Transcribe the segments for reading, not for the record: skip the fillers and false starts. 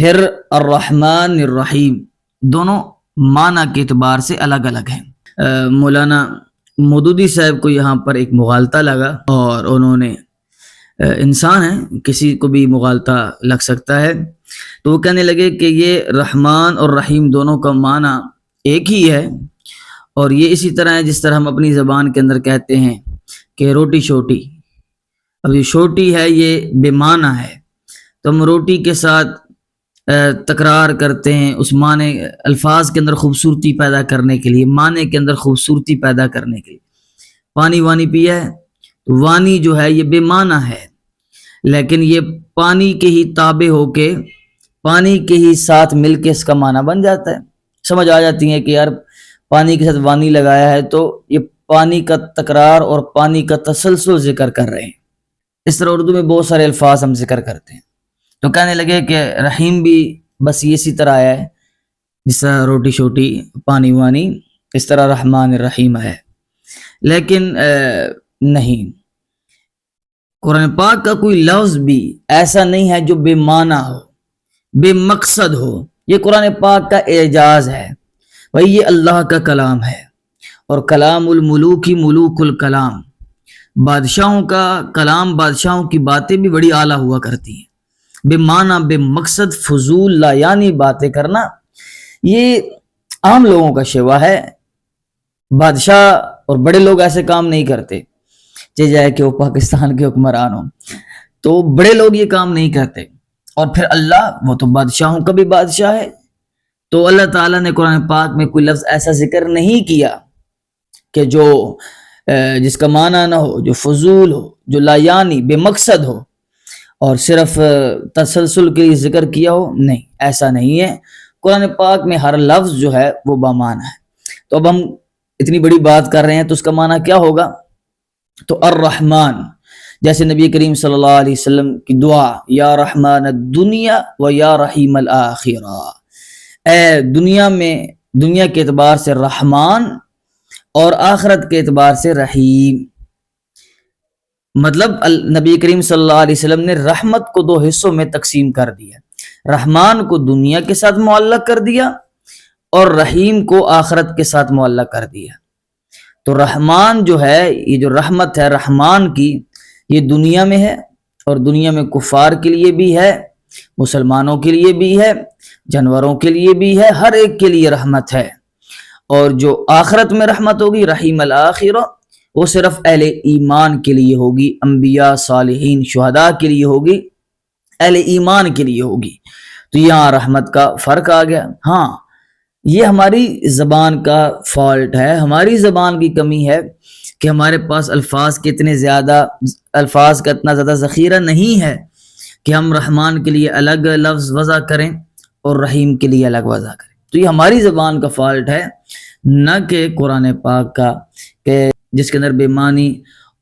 پھر الرحمن الرحیم دونوں معنی کے اعتبار سے الگ الگ ہیں۔ مولانا مودودی صاحب کو یہاں پر ایک مغالطہ لگا، اور انہوں نے انسان ہیں، کسی کو بھی مغالطہ لگ سکتا ہے، تو وہ کہنے لگے کہ یہ رحمان اور رحیم دونوں کا معنی ایک ہی ہے، اور یہ اسی طرح ہے جس طرح ہم اپنی زبان کے اندر کہتے ہیں کہ روٹی شوٹی۔ اب یہ شوٹی ہے، یہ بے معنی ہے، تو ہم روٹی کے ساتھ تکرار کرتے ہیں اس معنی الفاظ کے اندر خوبصورتی پیدا کرنے کے لیے، معنی کے اندر خوبصورتی پیدا کرنے کے لیے۔ پانی وانی پیا ہے تو وانی جو ہے یہ بے معنی ہے، لیکن یہ پانی کے ہی تابع ہو کے، پانی کے ہی ساتھ مل کے اس کا معنی بن جاتا ہے۔ سمجھ آ جاتی ہے کہ یار پانی کے ساتھ وانی لگایا ہے تو یہ پانی کا تکرار اور پانی کا تسلسل ذکر کر رہے ہیں۔ اس طرح اردو میں بہت سارے الفاظ ہم ذکر کرتے ہیں، تو کہنے لگے کہ رحیم بھی بس اسی طرح ہے، جس طرح روٹی شوٹی پانی وانی، اس طرح رحمان الرحیم ہے، لیکن نہیں، قرآن پاک کا کوئی لفظ بھی ایسا نہیں ہے جو بے معنی ہو، بے مقصد ہو۔ یہ قرآن پاک کا اعجاز ہے، بھائی یہ اللہ کا کلام ہے، اور کلام الملوک ہی ملوک الکلام، بادشاہوں کا کلام، بادشاہوں کی باتیں بھی بڑی اعلیٰ ہوا کرتی ہیں۔ بے معنی بے مقصد فضول لا یعنی باتیں کرنا یہ عام لوگوں کا شیوا ہے۔ بادشاہ اور بڑے لوگ ایسے کام نہیں کرتے، چاہے جائے کہ وہ پاکستان کے حکمران ہوں، تو بڑے لوگ یہ کام نہیں کرتے۔ اور پھر اللہ، وہ تو بادشاہوں کا بھی بادشاہ ہے، تو اللہ تعالیٰ نے قرآن پاک میں کوئی لفظ ایسا ذکر نہیں کیا کہ جو جس کا معنی نہ ہو، جو فضول ہو، جو لا یعنی بے مقصد ہو، اور صرف تسلسل کے لیے ذکر کیا ہو، نہیں، ایسا نہیں ہے۔ قرآن پاک میں ہر لفظ جو ہے وہ بامعنی ہے۔ تو اب ہم اتنی بڑی بات کر رہے ہیں تو اس کا معنی کیا ہوگا؟ تو الرحمن، جیسے نبی کریم صلی اللہ علیہ وسلم کی دعا، یا رحمان الدنیا و یا رحیم الآخرہ، اے دنیا میں، دنیا کے اعتبار سے رحمان اور آخرت کے اعتبار سے رحیم۔ مطلب نبی کریم صلی اللہ علیہ وسلم نے رحمت کو دو حصوں میں تقسیم کر دیا، رحمان کو دنیا کے ساتھ معلق کر دیا اور رحیم کو آخرت کے ساتھ معلق کر دیا۔ تو رحمان جو ہے، یہ جو رحمت ہے رحمان کی، یہ دنیا میں ہے، اور دنیا میں کفار کے لیے بھی ہے، مسلمانوں کے لیے بھی ہے، جانوروں کے لیے بھی ہے، ہر ایک کے لیے رحمت ہے۔ اور جو آخرت میں رحمت ہوگی رحیم الآخرہ، وہ صرف اہل ایمان کے لیے ہوگی، انبیاء، صالحین، شہداء کے لیے ہوگی، اہل ایمان کے لیے ہوگی۔ تو یہاں رحمت کا فرق آ گیا۔ ہاں، یہ ہماری زبان کا فالٹ ہے، ہماری زبان کی کمی ہے کہ ہمارے پاس الفاظ کا اتنا زیادہ ذخیرہ نہیں ہے کہ ہم رحمان کے لیے الگ لفظ وضع کریں اور رحیم کے لیے الگ وضع کریں۔ تو یہ ہماری زبان کا فالٹ ہے، نہ کہ قرآن پاک کا، کہ جس کے اندر بے معنی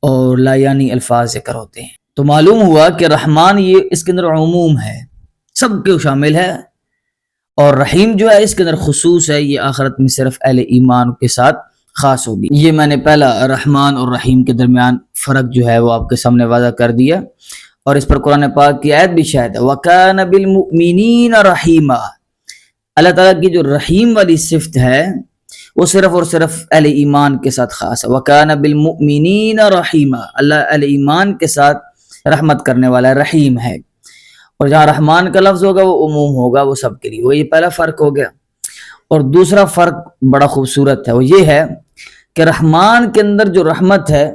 اور لا یعنی الفاظ ذکر ہوتے ہیں۔ تو معلوم ہوا کہ رحمان یہ اس کے اندر عموم ہے، سب کے شامل ہے، اور رحیم جو ہے اس کے اندر خصوص ہے، یہ آخرت میں صرف اہل ایمان کے ساتھ خاص ہوگی۔ یہ میں نے پہلا رحمان اور رحیم کے درمیان فرق جو ہے وہ آپ کے سامنے واضح کر دیا، اور اس پر قرآن پاک کی آیت بھی شاہد ہے، وَكَانَ بِالْمُؤْمِنِينَ رَحِيمًا۔ اللہ تعالیٰ کی جو رحیم والی صفت ہے وہ صرف اور صرف اہل ایمان کے ساتھ خاص ہے۔ وَكَانَ بِالْمُؤْمِنِينَ رَحِيمًا، اللہ اہل ایمان کے ساتھ رحمت کرنے والا رحیم ہے، اور جہاں رحمان کا لفظ ہوگا وہ عموم ہوگا، وہ سب کے لیے، وہ یہ پہلا فرق ہو گیا۔ اور دوسرا فرق بڑا خوبصورت ہے، وہ یہ ہے کہ رحمان کے اندر جو رحمت ہے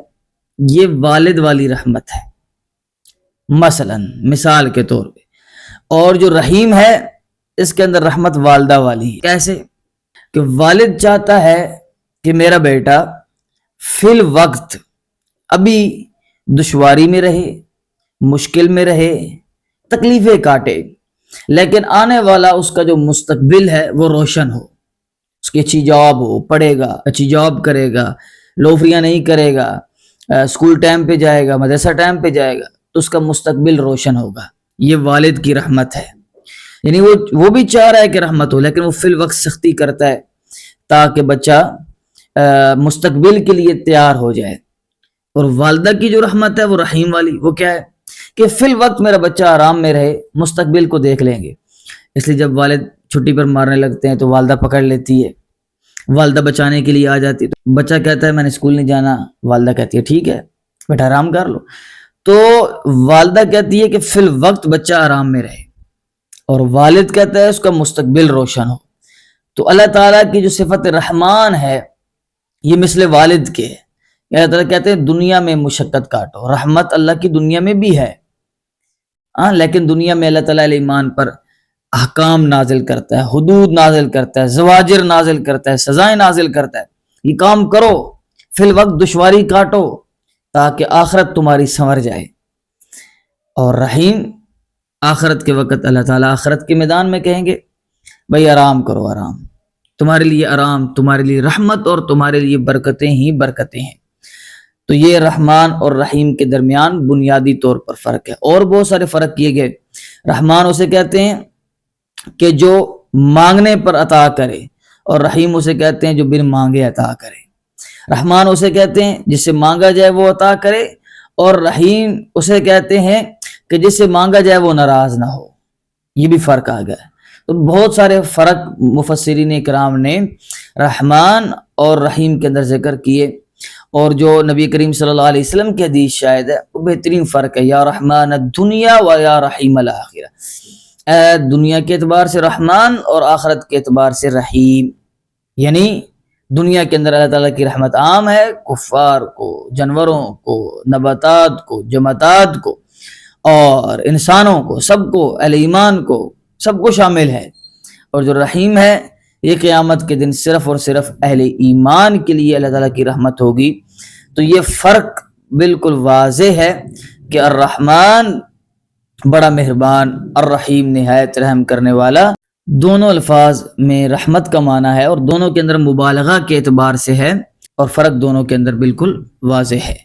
یہ والد والی رحمت ہے، مثال کے طور پہ، اور جو رحیم ہے اس کے اندر رحمت والدہ والی ہے۔ کیسے؟ کہ والد چاہتا ہے کہ میرا بیٹا فی الوقت ابھی دشواری میں رہے، مشکل میں رہے، تکلیفیں کاٹے، لیکن آنے والا اس کا جو مستقبل ہے وہ روشن ہو، اس کی اچھی جاب ہو، پڑھے گا، اچھی جاب کرے گا، لوفریاں نہیں کرے گا، اسکول ٹائم پہ جائے گا، مدرسہ ٹائم پہ جائے گا، تو اس کا مستقبل روشن ہوگا۔ یہ والد کی رحمت ہے، یعنی وہ بھی چاہ رہا ہے کہ رحمت ہو، لیکن وہ فی الوقت سختی کرتا ہے تاکہ بچہ مستقبل کے لیے تیار ہو جائے۔ اور والدہ کی جو رحمت ہے وہ رحیم والی، وہ کیا ہے کہ فی الوقت میرا بچہ آرام میں رہے، مستقبل کو دیکھ لیں گے، اس لیے جب والد چھٹی پر مارنے لگتے ہیں تو والدہ پکڑ لیتی ہے، والدہ بچانے کے لیے آ جاتی ہے، تو بچہ کہتا ہے میں نے اسکول نہیں جانا، والدہ کہتی ہے ٹھیک ہے بیٹا آرام کر لو، تو والدہ کہتی ہے کہ فی الوقت بچہ آرام میں رہے، اور والد کہتا ہے اس کا مستقبل روشن ہو۔ تو اللہ تعالیٰ کی جو صفت رحمان ہے یہ مثل والد کے ہے۔ اللہ تعالیٰ کہتے ہیں دنیا میں مشقت کاٹو، رحمت اللہ کی دنیا میں بھی ہے، لیکن دنیا میں اللہ تعالیٰ علیہ ایمان پر احکام نازل کرتا ہے، حدود نازل کرتا ہے، زواجر نازل کرتا ہے، سزائیں نازل کرتا ہے، یہ کام کرو، فی الوقت دشواری کاٹو تاکہ آخرت تمہاری سنور جائے۔ اور رحیم آخرت کے وقت اللہ تعالیٰ آخرت کے میدان میں کہیں گے بھائی آرام کرو، آرام، تمہارے لیے آرام، تمہارے لیے رحمت اور تمہارے لیے برکتیں ہی برکتیں ہیں۔ تو یہ رحمان اور رحیم کے درمیان بنیادی طور پر فرق ہے، اور بہت سارے فرق کیے گئے۔ رحمان اسے کہتے ہیں کہ جو مانگنے پر عطا کرے، اور رحیم اسے کہتے ہیں جو بن مانگے عطا کرے۔ رحمان اسے کہتے ہیں جس سے مانگا جائے وہ عطا کرے، اور رحیم اسے کہتے ہیں کہ جس سے مانگا جائے وہ ناراض نہ ہو۔ یہ بھی فرق آ گیا ہے۔ تو بہت سارے فرق مفسرین کرام نے رحمان اور رحیم کے اندر ذکر کیے، اور جو نبی کریم صلی اللہ علیہ وسلم کی حدیث شاہد ہے وہ بہترین فرق ہے، یا رحمان الدنیا و یا رحیم الآخرہ، اے دنیا کے اعتبار سے رحمان اور آخرت کے اعتبار سے رحیم، یعنی دنیا کے اندر اللہ تعالیٰ کی رحمت عام ہے، کفار کو، جانوروں کو، نباتات کو، جمادات کو، اور انسانوں کو، سب کو، اہل ایمان کو، سب کو شامل ہے۔ اور جو رحیم ہے یہ قیامت کے دن صرف اور صرف اہل ایمان کے لیے اللہ تعالیٰ کی رحمت ہوگی۔ تو یہ فرق بالکل واضح ہے کہ الرحمن بڑا مہربان، الرحیم نہایت رحم کرنے والا، دونوں الفاظ میں رحمت کا معنی ہے، اور دونوں کے اندر مبالغہ کے اعتبار سے ہے، اور فرق دونوں کے اندر بالکل واضح ہے۔